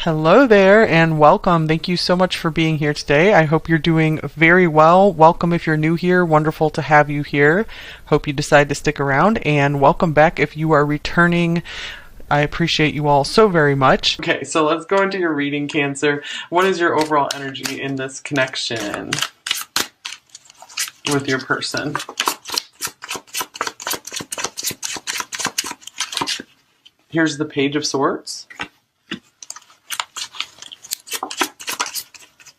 Hello there and welcome. Thank you so much for being here today. I hope you're doing very well. Welcome if you're new here. Wonderful to have you here. Hope you decide to stick around, and welcome back if you are returning. I appreciate you all so very much. Okay, so let's go into your reading, Cancer. What is your overall energy in this connection with your person? Here's the Page of Swords.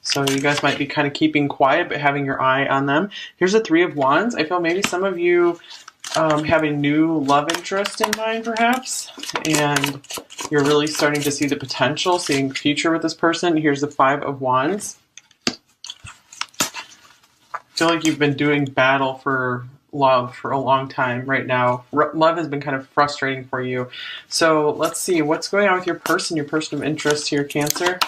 So you guys might be kind of keeping quiet, but having your eye on them. Here's the Three of Wands. I feel maybe some of you have a new love interest in mind, perhaps, and you're really starting to see the potential, seeing the future with this person. Here's the Five of Wands. I feel like you've been doing battle for love for a long time right now. Love has been kind of frustrating for you. So let's see what's going on with your person of interest here, Cancer.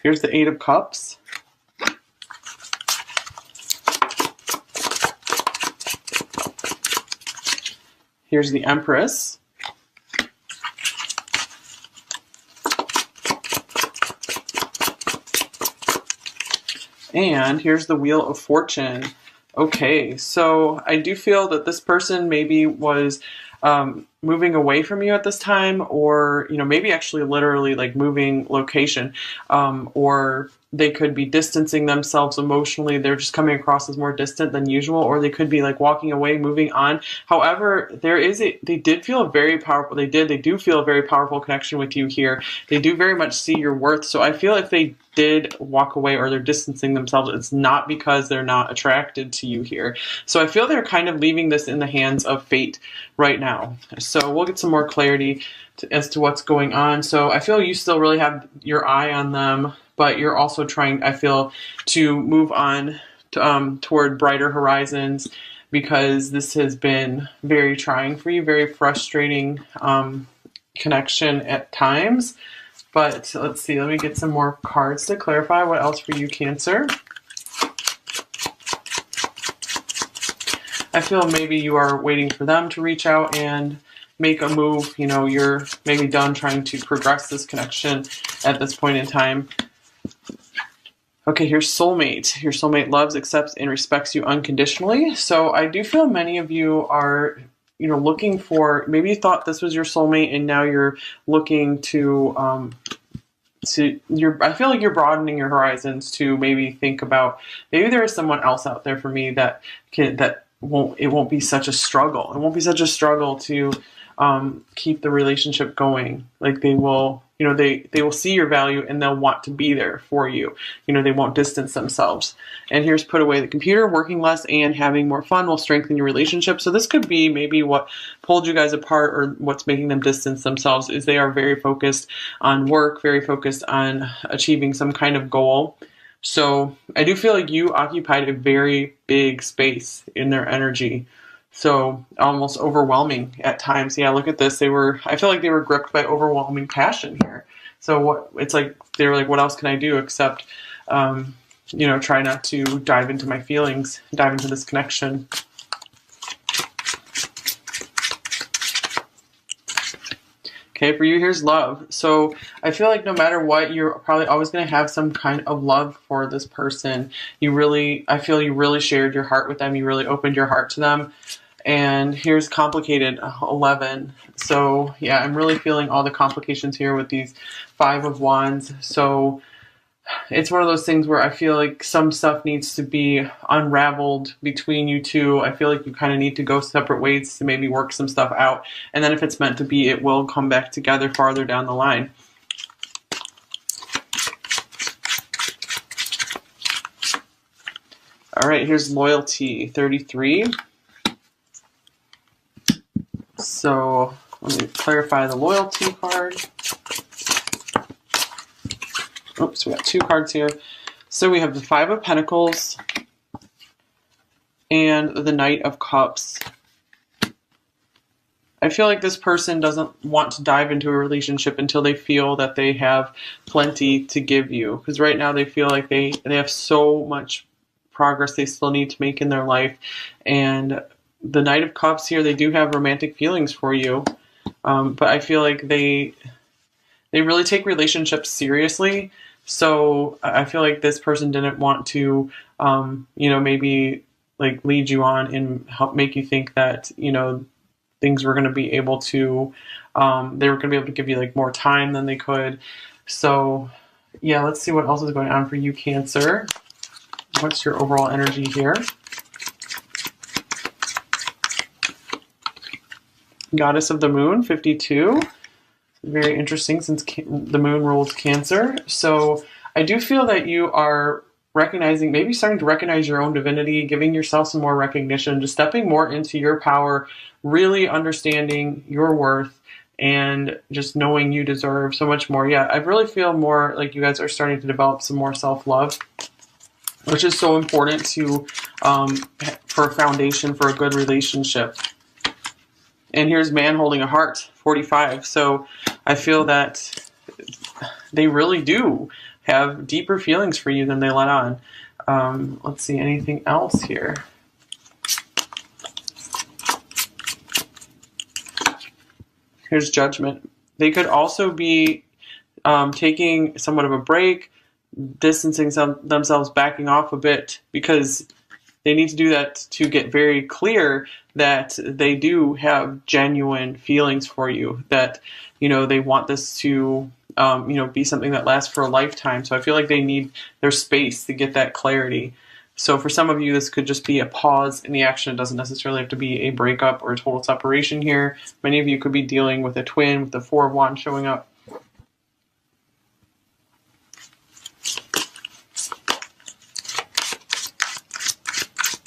Here's the Eight of Cups. Here's the Empress. And here's the Wheel of Fortune. Okay, so I do feel that this person maybe was moving away from you at this time, or maybe actually literally like moving location, or they could be distancing themselves emotionally. They're just coming across as more distant than usual, or they could be like walking away, moving on. However, they do feel a very powerful connection with you here. They do very much see your worth. So I feel if they did walk away or they're distancing themselves, it's not because they're not attracted to you here. So I feel they're kind of leaving this in the hands of fate right now. So we'll get some more clarity as to what's going on. So I feel you still really have your eye on them, but you're also trying, I feel, to move on toward brighter horizons, because this has been very trying for you, very frustrating connection at times. But let's see, let me get some more cards to clarify what else for you, Cancer. I feel maybe you are waiting for them to reach out and make a move. You're maybe done trying to progress this connection at this point in time. Okay, here's soulmate. Your soulmate loves, accepts, and respects you unconditionally. So I do feel many of you are looking for, maybe you thought this was your soulmate and now you're looking to I feel like you're broadening your horizons to maybe think about, maybe there is someone else out there for me that won't be such a struggle. It won't be such a struggle to keep the relationship going. Like they will see your value and they'll want to be there for you. They won't distance themselves. And here's put away the computer. Working less and having more fun will strengthen your relationship. So this could be maybe what pulled you guys apart, or what's making them distance themselves, is they are very focused on work, very focused on achieving some kind of goal. So I do feel like you occupied a very big space in their energy. So almost overwhelming at times. Yeah, look at this. I feel like they were gripped by overwhelming passion here. So they were like, what else can I do except, try not to dive into my feelings, dive into this connection. Okay, for you, here's love. So I feel like no matter what, you're probably always going to have some kind of love for this person. I feel you really shared your heart with them. You really opened your heart to them. And here's complicated, 11. So yeah, I'm really feeling all the complications here with these Five of Wands. So it's one of those things where I feel like some stuff needs to be unraveled between you two. I feel like you kind of need to go separate ways to maybe work some stuff out. And then if it's meant to be, it will come back together farther down the line. All right, here's loyalty, 33. So let me clarify the loyalty card. Oops, we got two cards here. So we have the Five of Pentacles and the Knight of Cups. I feel like this person doesn't want to dive into a relationship until they feel that they have plenty to give you. Because right now they feel like they have so much progress they still need to make in their life. And the Knight of Cups here, they do have romantic feelings for you. But I feel like they really take relationships seriously. So I feel like this person didn't want to, maybe like lead you on and help make you think that, things were going to be able to, they were going to be able to give you like more time than they could. So yeah, let's see what else is going on for you, Cancer. What's your overall energy here? Goddess of the Moon, 52. Very interesting since the moon rules Cancer. So I do feel that you are recognizing, maybe starting to recognize your own divinity, giving yourself some more recognition, just stepping more into your power, really understanding your worth, and just knowing you deserve so much more. Yeah, I really feel more like you guys are starting to develop some more self-love, which is so important to for a foundation for a good relationship. And here's man holding a heart, 45. So I feel that they really do have deeper feelings for you than they let on. Let's see, anything else here? Here's Judgment. They could also be taking somewhat of a break, distancing themselves, backing off a bit, because they need to do that to get very clear that they do have genuine feelings for you, that, they want this to, be something that lasts for a lifetime. So I feel like they need their space to get that clarity. So for some of you, this could just be a pause in the action. It doesn't necessarily have to be a breakup or a total separation here. Many of you could be dealing with a twin with the Four of Wands showing up.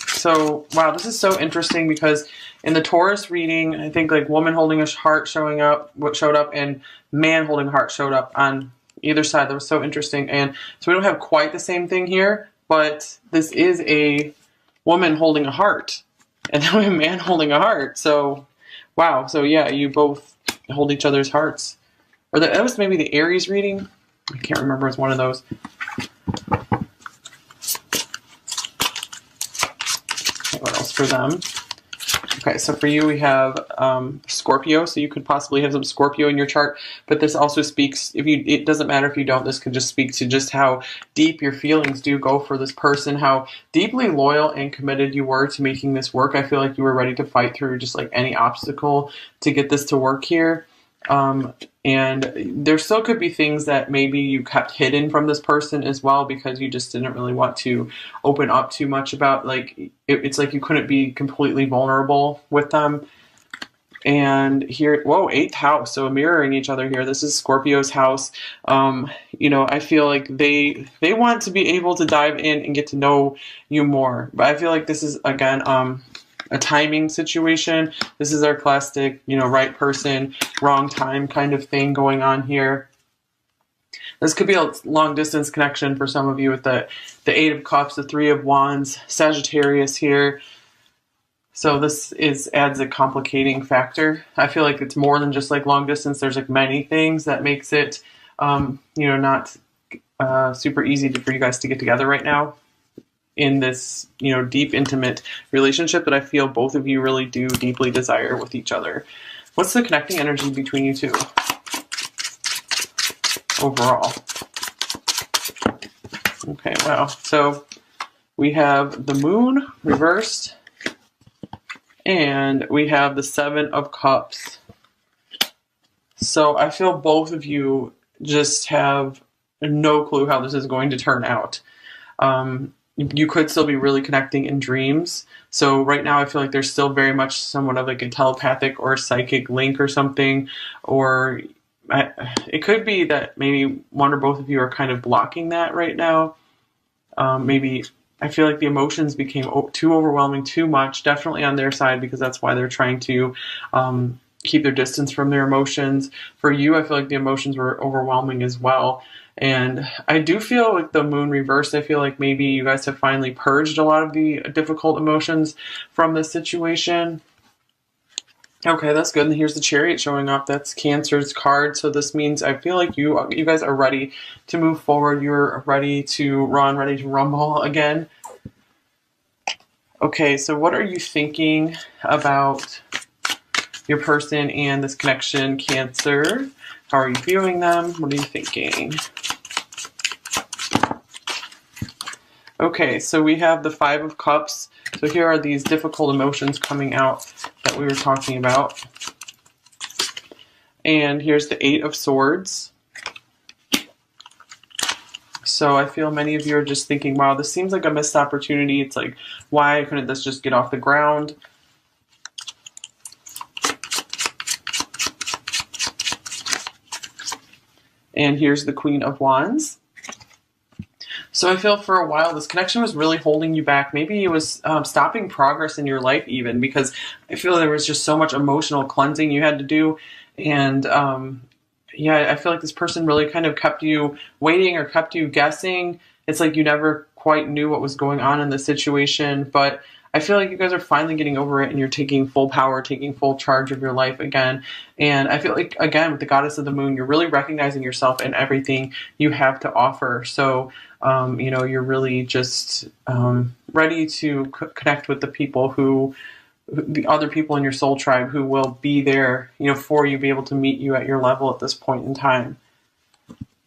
So, wow, this is so interesting because in the Taurus reading, I think like woman holding a heart showed up, and man holding a heart showed up on either side. That was so interesting. And so we don't have quite the same thing here, but this is a woman holding a heart and then we have a man holding a heart. So, wow. So yeah, you both hold each other's hearts. Or that was maybe the Aries reading. I can't remember. It's one of those. What else for them? Okay, so for you we have Scorpio, so you could possibly have some Scorpio in your chart, but this also speaks, it doesn't matter if you don't, this could just speak to just how deep your feelings do go for this person, how deeply loyal and committed you were to making this work. I feel like you were ready to fight through just like any obstacle to get this to work here. And there still could be things that maybe you kept hidden from this person as well, because you just didn't really want to open up too much about, like, it's like you couldn't be completely vulnerable with them. And here, whoa, 8th house, so mirroring each other here. This is Scorpio's house. I feel like they want to be able to dive in and get to know you more. But I feel like this is, again, a timing situation. This is our classic, right person, wrong time kind of thing going on here. This could be a long distance connection for some of you with the 8 of Cups, the 3 of Wands, Sagittarius here. So this adds a complicating factor. I feel like it's more than just like long distance. There's like many things that makes it, not super easy for you guys to get together right now in this, deep, intimate relationship that I feel both of you really do deeply desire with each other. What's the connecting energy between you two overall? Okay, wow. So we have the moon reversed, and we have the 7 of Cups. So I feel both of you just have no clue how this is going to turn out. You could still be really connecting in dreams. So right now I feel like there's still very much somewhat of like a telepathic or psychic link or something. Or it could be that maybe one or both of you are kind of blocking that right now. Maybe I feel like the emotions became too overwhelming, too much, definitely on their side, because that's why they're trying to keep their distance from their emotions. For you, I feel like the emotions were overwhelming as well. And I do feel like the moon reversed. I feel like maybe you guys have finally purged a lot of the difficult emotions from this situation. Okay, that's good. And here's the Chariot showing up. That's Cancer's card. So this means I feel like you guys are ready to move forward. You're ready to run, ready to rumble again. Okay, so what are you thinking about your person and this connection, Cancer. How are you viewing them? What are you thinking? Okay, so we have the Five of Cups. So here are these difficult emotions coming out that we were talking about. And here's the Eight of Swords. So I feel many of you are just thinking, wow, this seems like a missed opportunity. It's like, why couldn't this just get off the ground? And here's the Queen of Wands. So I feel for a while this connection was really holding you back. Maybe it was stopping progress in your life even, because I feel there was just so much emotional cleansing you had to do. And yeah, I feel like this person really kind of kept you waiting or kept you guessing. It's like you never quite knew what was going on in the situation, but I feel like you guys are finally getting over it and you're taking full power, taking full charge of your life again. And I feel like, again, with the Goddess of the Moon, you're really recognizing yourself and everything you have to offer. So, you know, you're really just ready to connect with the people the other people in your soul tribe who will be there, you know, for you, be able to meet you at your level at this point in time.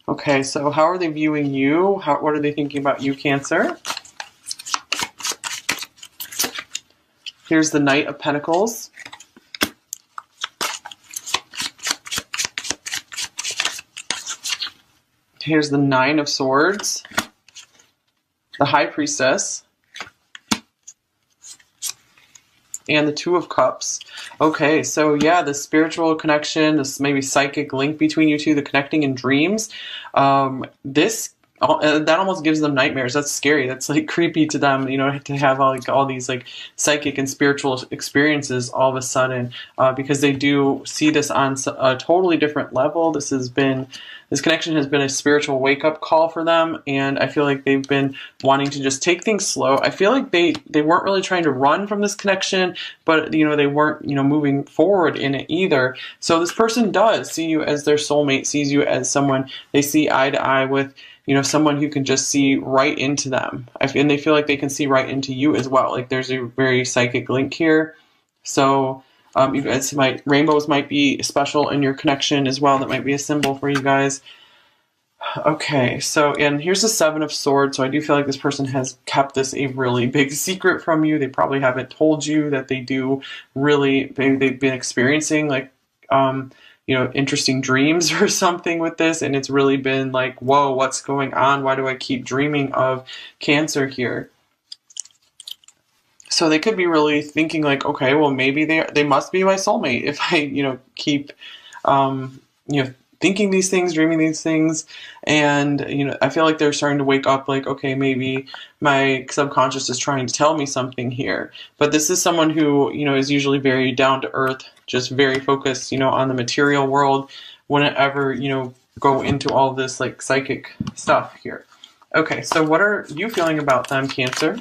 Okay, so how are they viewing you? What are they thinking about you, Cancer? Here's the Knight of Pentacles. Here's the Nine of Swords. The High Priestess. And the Two of Cups. Okay, so yeah, the spiritual connection, this maybe psychic link between you two, the connecting in dreams. That almost gives them nightmares. That's scary. That's like creepy to them, you know, to have all these like psychic and spiritual experiences all of a sudden, because they do see this on a totally different level. This connection has been a spiritual wake up call for them, and I feel like they've been wanting to just take things slow. I feel like they weren't really trying to run from this connection, but you know, they weren't, you know, moving forward in it either. So this person does see you as their soulmate, sees you as someone they see eye to eye with. You know, someone who can just see right into them. And they feel like they can see right into you as well. Like there's a very psychic link here. So you guys rainbows might be special in your connection as well. That might be a symbol for you guys. Okay, so, and here's the Seven of Swords. So I do feel like this person has kept this a really big secret from you. They probably haven't told you that they do really, they've been experiencing like, you know, interesting dreams or something with this, and it's really been like, whoa, what's going on? Why do I keep dreaming of Cancer here? So they could be really thinking like, okay, well, maybe they must be my soulmate if I, you know, keep, you know, thinking these things, dreaming these things. And, you know, I feel like they're starting to wake up like, okay, maybe my subconscious is trying to tell me something here. But this is someone who, you know, is usually very down to earth, just very focused, you know, on the material world, wouldn't ever, you know, go into all this like psychic stuff here. Okay, so what are you feeling about them, Cancer?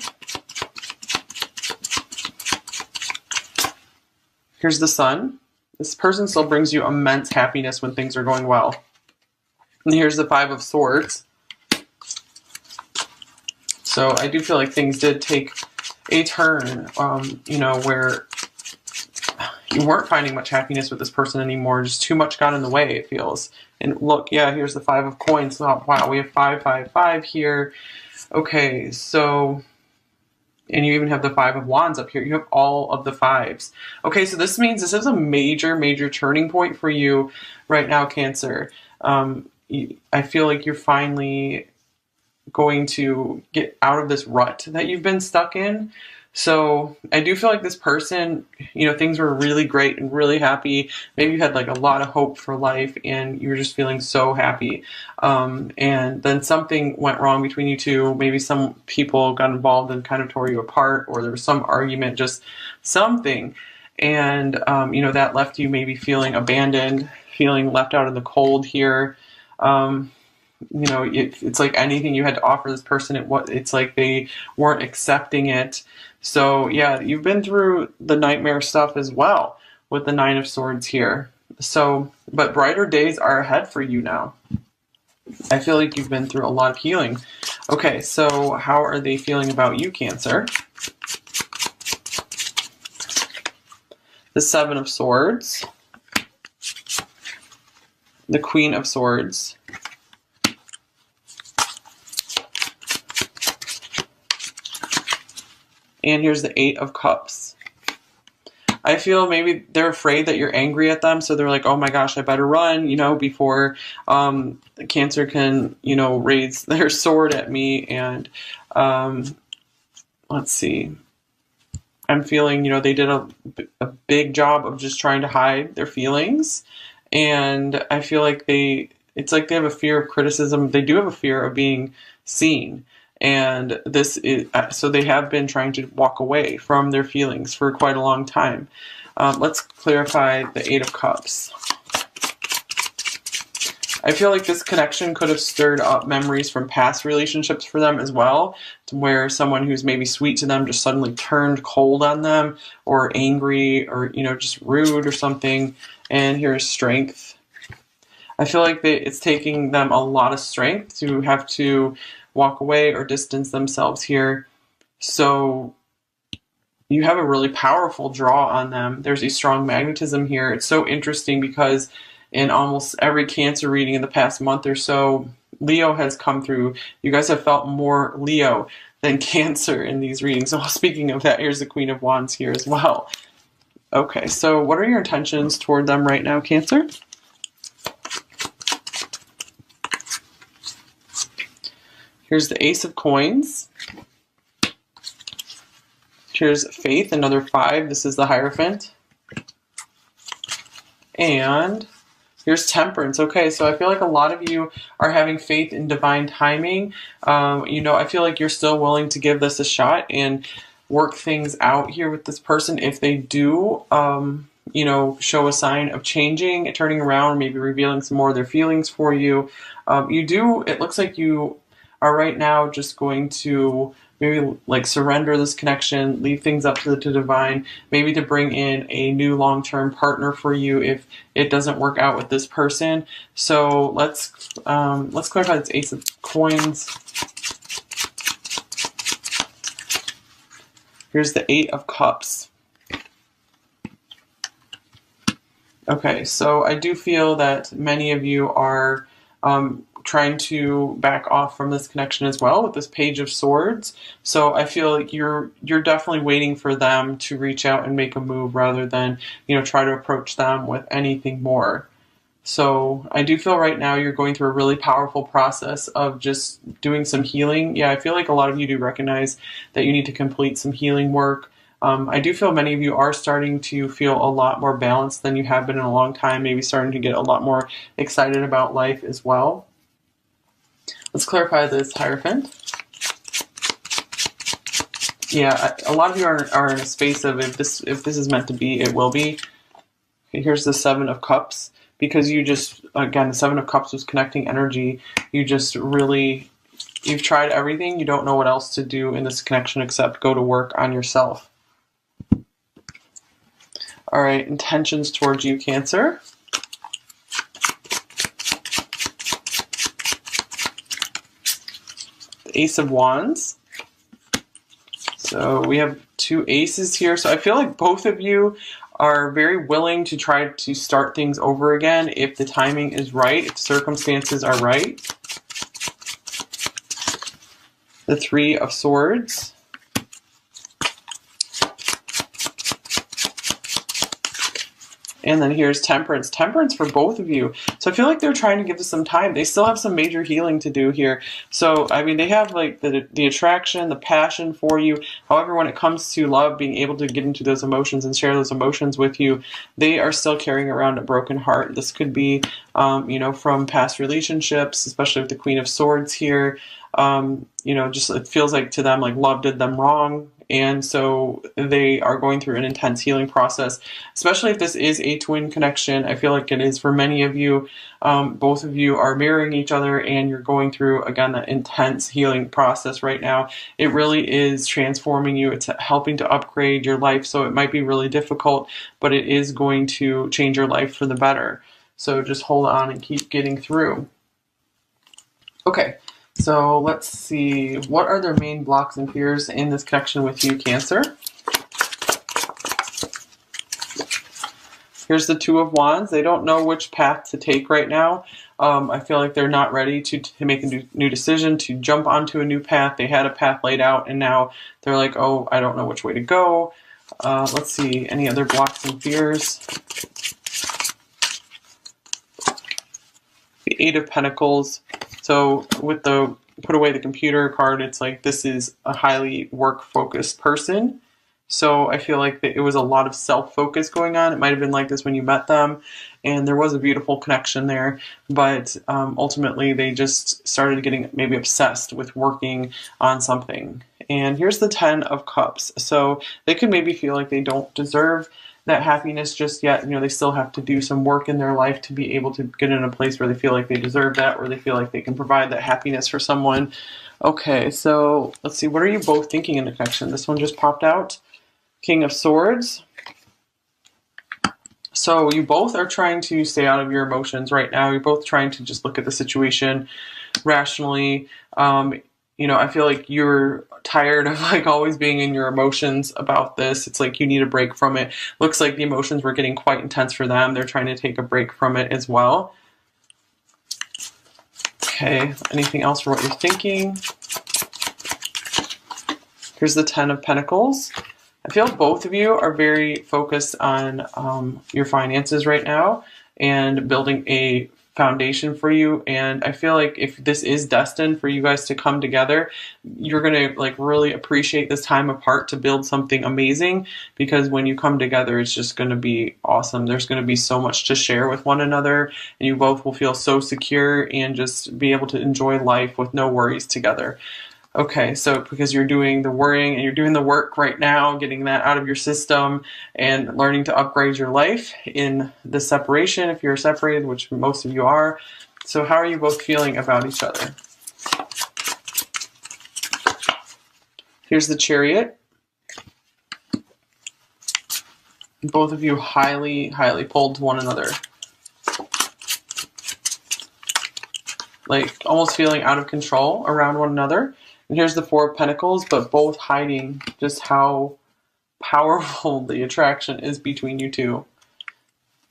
Here's the Sun. This person still brings you immense happiness when things are going well. And here's the Five of Swords. So I do feel like things did take a turn, you know, where you weren't finding much happiness with this person anymore. Just too much got in the way, it feels. And look, yeah, here's the Five of Coins. Oh, wow, we have 5, 5, 5 here. Okay, so... And you even have the Five of Wands up here. You have all of the fives. Okay, so this means this is a major, major turning point for you right now, Cancer. I feel like you're finally going to get out of this rut that you've been stuck in. So I do feel like this person, you know, things were really great and really happy. Maybe you had like a lot of hope for life and you were just feeling so happy. And then something went wrong between you two. Maybe some people got involved and kind of tore you apart, or there was some argument, just something. And, you know, that left you maybe feeling abandoned, feeling left out in the cold here. You know, it's like anything you had to offer this person, it's like they weren't accepting it. So yeah, you've been through the nightmare stuff as well with the Nine of Swords here. So, but brighter days are ahead for you now. I feel like you've been through a lot of healing. Okay, so how are they feeling about you, Cancer? the Seven of Swords, the Queen of Swords, and here's the Eight of Cups. I feel maybe they're afraid that you're angry at them, so they're like, oh my gosh, I better run, before Cancer can, raise their sword at me. And let's see. I'm feeling, they did a big job of just trying to hide their feelings. And I feel like it's like they have a fear of criticism. They do have a fear of being seen. And this is, so they have been trying to walk away from their feelings for quite a long time. Let's clarify the Eight of Cups. I feel like this connection could have stirred up memories from past relationships for them as well, to where someone who's maybe sweet to them just suddenly turned cold on them, or angry, or, just rude or something. And here's Strength. I feel like it's taking them a lot of strength to have to walk away or distance themselves here. So you have a really powerful draw on them. There's a strong magnetism here. It's so interesting because in almost every Cancer reading in the past month or so, Leo has come through. You guys have felt more Leo than Cancer in these readings. So speaking of that, here's the Queen of Wands here as well. Okay, so what are your intentions toward them right now, Cancer? Here's the Ace of Coins. Here's Faith, another 5. This is the Hierophant. And here's Temperance. Okay, so I feel like a lot of you are having faith in divine timing. I feel like you're still willing to give this a shot and work things out here with this person. If they do, show a sign of changing, turning around, maybe revealing some more of their feelings for you. It looks like you are right now just going to maybe like surrender this connection, leave things up to the divine, maybe to bring in a new long-term partner for you if it doesn't work out with this person. So let's clarify this Ace of Coins. Here's the Eight of Cups. Okay, so I do feel that many of you are trying to back off from this connection as well with this Page of Swords. So I feel like you're definitely waiting for them to reach out and make a move rather than, try to approach them with anything more. So I do feel right now you're going through a really powerful process of just doing some healing. Yeah, I feel like a lot of you do recognize that you need to complete some healing work. I do feel many of you are starting to feel a lot more balanced than you have been in a long time, maybe starting to get a lot more excited about life as well. Let's clarify this Hierophant. Yeah, a lot of you are in a space of if this is meant to be, it will be. Okay, here's the Seven of Cups. Because again, the Seven of Cups was connecting energy. You've tried everything. You don't know what else to do in this connection except go to work on yourself. All right, intentions towards you, Cancer. Ace of Wands. So we have 2 aces here. So I feel like both of you are very willing to try to start things over again if the timing is right, if circumstances are right. The Three of Swords. And then here's Temperance. Temperance for both of you. So I feel like they're trying to give this some time. They still have some major healing to do here. So, I mean, they have like the attraction, the passion for you. However, when it comes to love, being able to get into those emotions and share those emotions with you, they are still carrying around a broken heart. This could be, from past relationships, especially with the Queen of Swords here. Just it feels like to them like love did them wrong. And so they are going through an intense healing process, especially if this is a twin connection. I feel like it is for many of you. Both of you are mirroring each other and you're going through, again, that intense healing process right now. It really is transforming you. It's helping to upgrade your life. So it might be really difficult, but it is going to change your life for the better. So just hold on and keep getting through. Okay. So let's see, what are their main blocks and fears in this connection with you, Cancer? Here's the Two of Wands. They don't know which path to take right now. I feel like they're not ready to make a new decision, to jump onto a new path. They had a path laid out, and now they're like, oh, I don't know which way to go. Let's see, any other blocks and fears? The Eight of Pentacles. So with the put away the computer card, it's like this is a highly work-focused person. So I feel like it was a lot of self-focus going on. It might have been like this when you met them, and there was a beautiful connection there. But ultimately, they just started getting maybe obsessed with working on something. And here's the Ten of Cups. So they could maybe feel like they don't deserve that happiness just yet. You know, they still have to do some work in their life to be able to get in a place where they feel like they deserve that, where they feel like they can provide that happiness for someone. Okay, so let's see. What are you both thinking in the connection? This one just popped out. King of Swords. So you both are trying to stay out of your emotions right now. You're both trying to just look at the situation rationally. You know, I feel like you're tired of like always being in your emotions about this. It's like you need a break from it. Looks like the emotions were getting quite intense for them. They're trying to take a break from it as well. Okay, anything else for what you're thinking? Here's the Ten of Pentacles. I feel both of you are very focused on your finances right now and building a foundation for you. And I feel like if this is destined for you guys to come together, you're going to like really appreciate this time apart to build something amazing, because when you come together, it's just going to be awesome. There's going to be so much to share with one another, and you both will feel so secure and just be able to enjoy life with no worries together. Okay, so because you're doing the worrying and you're doing the work right now, getting that out of your system and learning to upgrade your life in the separation, if you're separated, which most of you are. So how are you both feeling about each other? Here's the Chariot. Both of you highly, highly pulled to one another. Like almost feeling out of control around one another. And here's the Four of Pentacles, but both hiding just how powerful the attraction is between you two.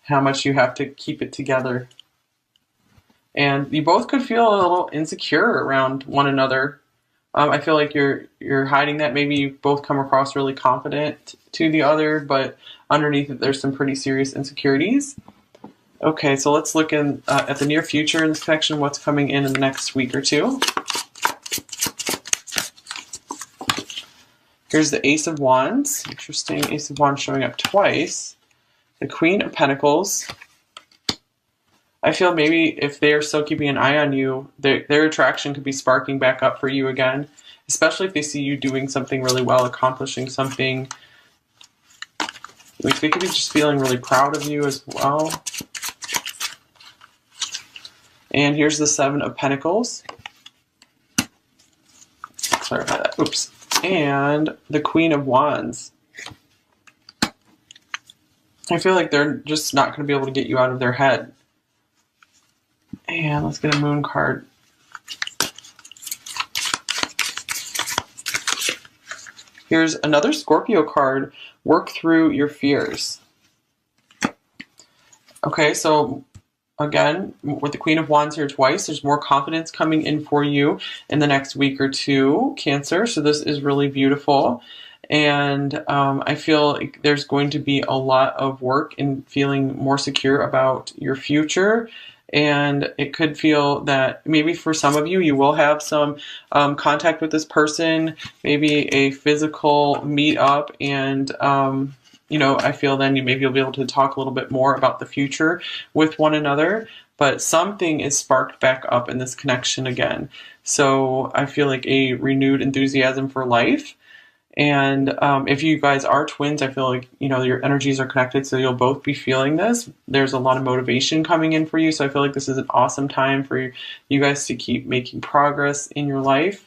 How much you have to keep it together. And you both could feel a little insecure around one another. I feel like you're hiding that. Maybe you both come across really confident to the other, but underneath it, there's some pretty serious insecurities. Okay, so let's look in at the near future in this connection, what's coming in the next week or two. Here's the Ace of Wands. Interesting, Ace of Wands showing up twice. The Queen of Pentacles. I feel maybe if they're still keeping an eye on you, their attraction could be sparking back up for you again, especially if they see you doing something really well, accomplishing something. Like they could be just feeling really proud of you as well. And here's the Seven of Pentacles. Clarify that. Oops. And the Queen of Wands. I feel like they're just not going to be able to get you out of their head. And let's get a Moon card. Here's another Scorpio card. Work through your fears. Okay, so again, with the Queen of Wands here twice, there's more confidence coming in for you in the next week or two, Cancer. So this is really beautiful. And I feel like there's going to be a lot of work in feeling more secure about your future. And it could feel that maybe for some of you, you will have some contact with this person, maybe a physical meet up, and you know, I feel then maybe you'll be able to talk a little bit more about the future with one another, but something is sparked back up in this connection again. So I feel like a renewed enthusiasm for life. And if you guys are twins, I feel like, you know, your energies are connected, so you'll both be feeling this. There's a lot of motivation coming in for you, so I feel like this is an awesome time for you guys to keep making progress in your life.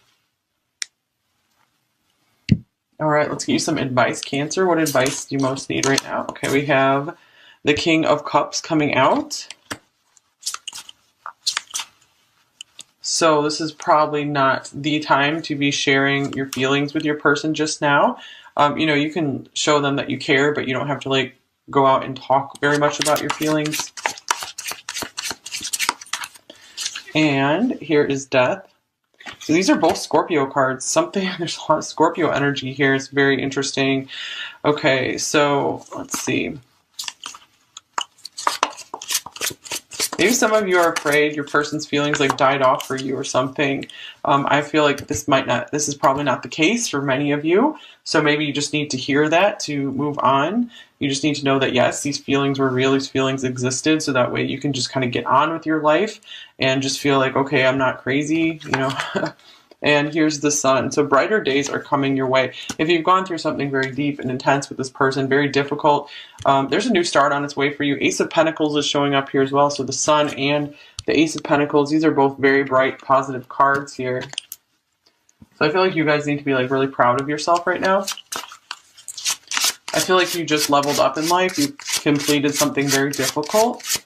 All right, let's get you some advice, Cancer. What advice do you most need right now? Okay, we have the King of Cups coming out. So this is probably not the time to be sharing your feelings with your person just now. You know, you can show them that you care, but you don't have to like go out and talk very much about your feelings. And here is Death. So these are both Scorpio cards. There's a lot of Scorpio energy here. It's very interesting. Okay, so let's see. Maybe some of you are afraid your person's feelings like died off for you or something. I feel like this is probably not the case for many of you. So maybe you just need to hear that to move on. You just need to know that yes, these feelings were real, these feelings existed, so that way you can just kind of get on with your life and just feel like, okay, I'm not crazy, you know. And here's the Sun. So brighter days are coming your way. If you've gone through something very deep and intense with this person, very difficult, there's a new start on its way for you. Ace of Pentacles is showing up here as well. So the Sun and the Ace of Pentacles, these are both very bright, positive cards here. So I feel like you guys need to be like really proud of yourself right now. I feel like you just leveled up in life. You completed something very difficult.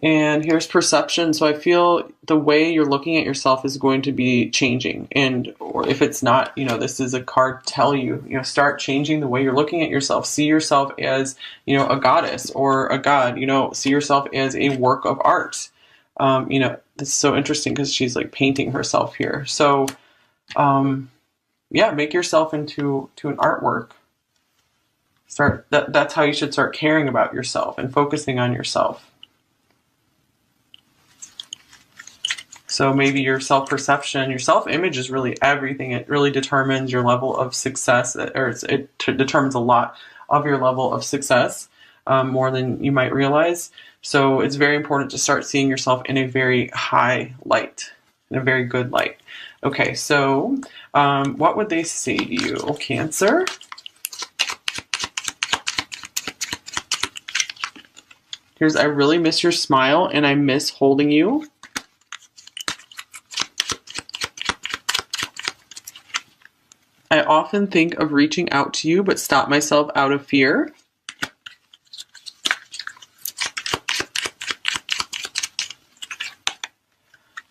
And here's Perception. So I feel the way you're looking at yourself is going to be changing. And or if it's not, you know, this is a card tell you, you know, start changing the way you're looking at yourself. See yourself as, you know, a goddess or a god, you know, see yourself as a work of art. You know, this is so interesting because she's like painting herself here. So, yeah, make yourself into an artwork. That's how you should start caring about yourself and focusing on yourself. So maybe your self-perception, your self-image is really everything. It really determines your level of success, or it determines a lot of your level of success, more than you might realize. So it's very important to start seeing yourself in a very high light, in a very good light. Okay, so what would they say to you, Cancer? Here's, I really miss your smile and I miss holding you. I often think of reaching out to you, but stop myself out of fear.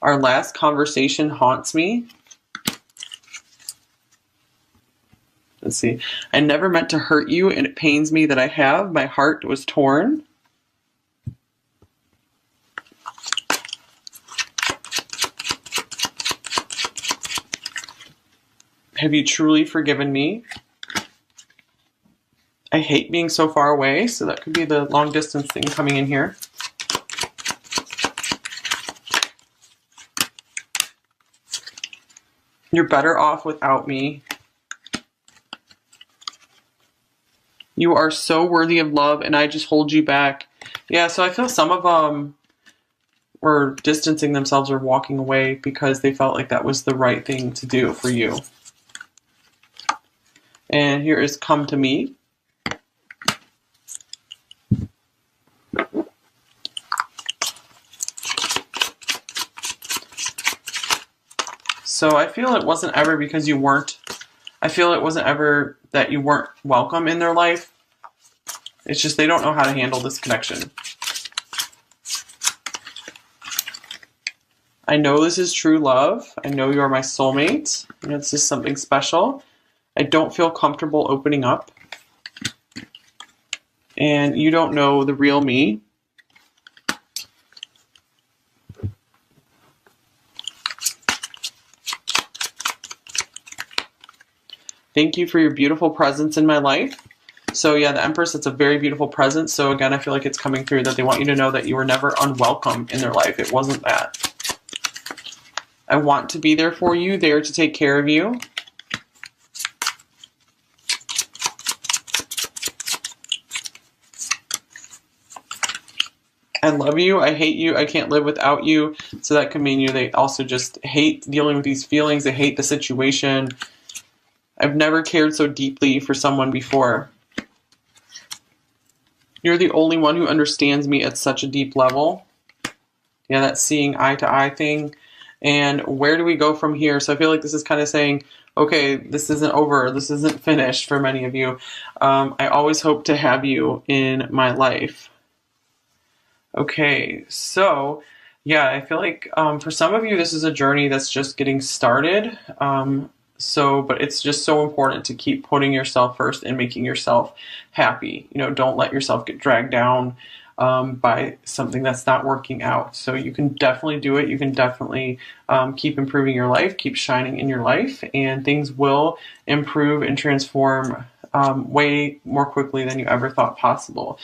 Our last conversation haunts me. Let's see. I never meant to hurt you, and it pains me that I have. My heart was torn. Have you truly forgiven me? I hate being so far away, so that could be the long distance thing coming in here. You're better off without me. You are so worthy of love, and I just hold you back. Yeah, so I feel some of them were distancing themselves or walking away because they felt like that was the right thing to do for you. And here is Come to Me. So I feel it wasn't ever because you weren't, I feel it wasn't ever that you weren't welcome in their life. It's just they don't know how to handle this connection. I know this is true love. I know you are my soulmate. You know, this is something special. I don't feel comfortable opening up. And you don't know the real me. Thank you for your beautiful presence in my life. So yeah, the Empress, it's a very beautiful presence. So again, I feel like it's coming through that they want you to know that you were never unwelcome in their life. It wasn't that. I want to be there for you, there to take care of you. I love you, I hate you, I can't live without you. So that could mean they also just hate dealing with these feelings, they hate the situation. I've never cared so deeply for someone before. You're the only one who understands me at such a deep level. Yeah, that seeing eye to eye thing. And where do we go from here? So I feel like this is kind of saying, okay, this isn't over, this isn't finished for many of you. I always hope to have you in my life. Okay, so yeah, I feel like for some of you, this is a journey that's just getting started. So, but it's just so important to keep putting yourself first and making yourself happy. You know, don't let yourself get dragged down by something that's not working out. So you can definitely do it. You can definitely keep improving your life, keep shining in your life, and things will improve and transform way more quickly than you ever thought possible.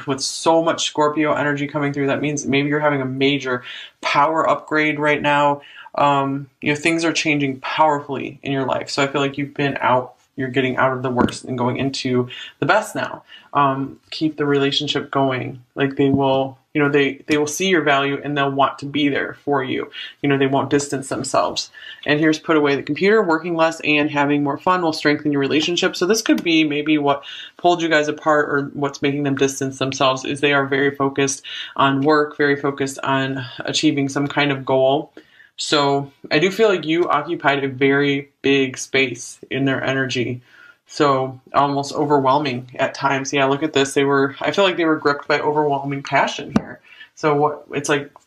With so much Scorpio energy coming through, that means maybe you're having a major power upgrade right now. You know, things are changing powerfully in your life. So I feel like you're getting out of the worst and going into the best now. Keep the relationship going. Like they will, you know, they will see your value and they'll want to be there for you. You know, they won't distance themselves. And here's put away the computer. Working less and having more fun will strengthen your relationship. So this could be maybe what pulled you guys apart, or what's making them distance themselves, is they are very focused on work, very focused on achieving some kind of goal. So I do feel like you occupied a very big space in their energy. So almost overwhelming at times. Yeah, look at this. I feel like they were gripped by overwhelming passion here. So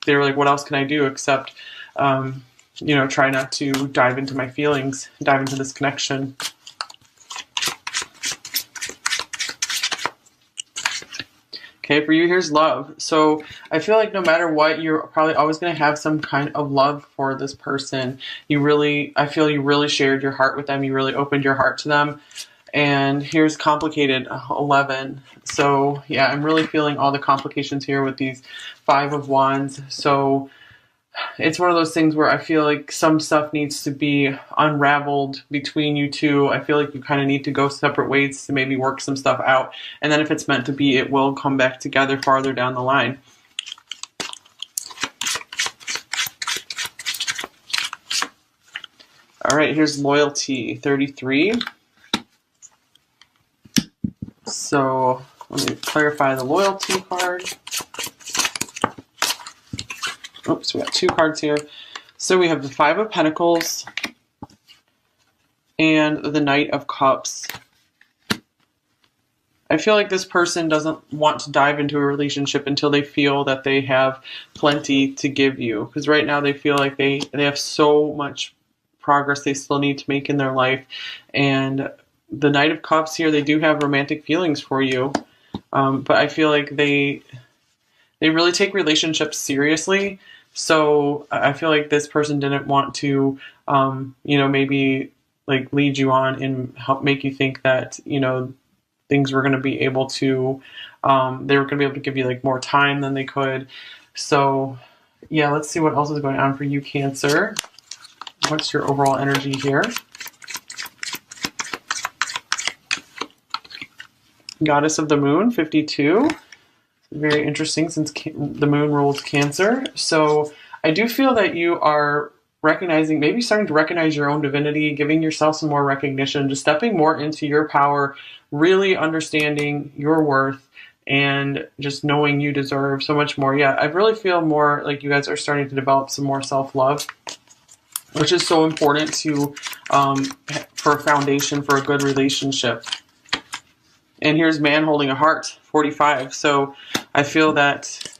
they were like, what else can I do except, you know, try not to dive into my feelings, dive into this connection. Okay, for you, here's love. So I feel like no matter what, you're probably always going to have some kind of love for this person. I feel you really shared your heart with them. You really opened your heart to them. And here's complicated, 11. So yeah, I'm really feeling all the complications here with these 5 of Wands. So it's one of those things where I feel like some stuff needs to be unraveled between you two. I feel like you kind of need to go separate ways to maybe work some stuff out. And then if it's meant to be, it will come back together farther down the line. All right, here's loyalty, 33. So let me clarify the loyalty card. Oops, we got 2 cards here. So we have the 5 of Pentacles and the Knight of Cups. I feel like this person doesn't want to dive into a relationship until they feel that they have plenty to give you. Because right now they feel like they have so much progress they still need to make in their life. And the Knight of Cups here, they do have romantic feelings for you. But I feel like they really take relationships seriously. So I feel like this person didn't want to, you know, maybe like lead you on and help make you think that, you know, things were going to be able to, they were going to be able to give you like more time than they could. So yeah, let's see what else is going on for you, Cancer. What's your overall energy here? Goddess of the Moon, 52. Very interesting since the moon rules Cancer. So I do feel that you are recognizing, maybe starting to recognize your own divinity, giving yourself some more recognition, just stepping more into your power, really understanding your worth, and just knowing you deserve so much more. Yeah, I really feel more like you guys are starting to develop some more self-love, which is so important to for a foundation for a good relationship. And here's Man Holding a Heart, 45. So I feel that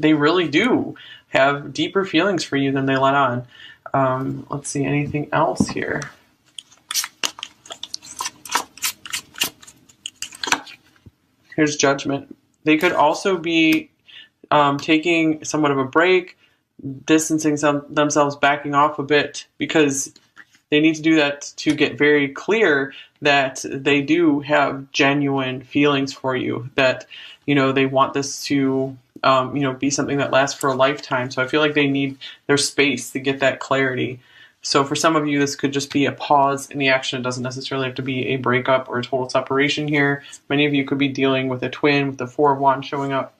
they really do have deeper feelings for you than they let on. Let's see, anything else here? Here's Judgment. They could also be taking somewhat of a break, distancing themselves, backing off a bit, because they need to do that to get very clear that they do have genuine feelings for you, that, you know, they want this to, you know, be something that lasts for a lifetime. So I feel like they need their space to get that clarity. So for some of you, this could just be a pause in the action. It doesn't necessarily have to be a breakup or a total separation here. Many of you could be dealing with a twin with the 4 of Wands showing up.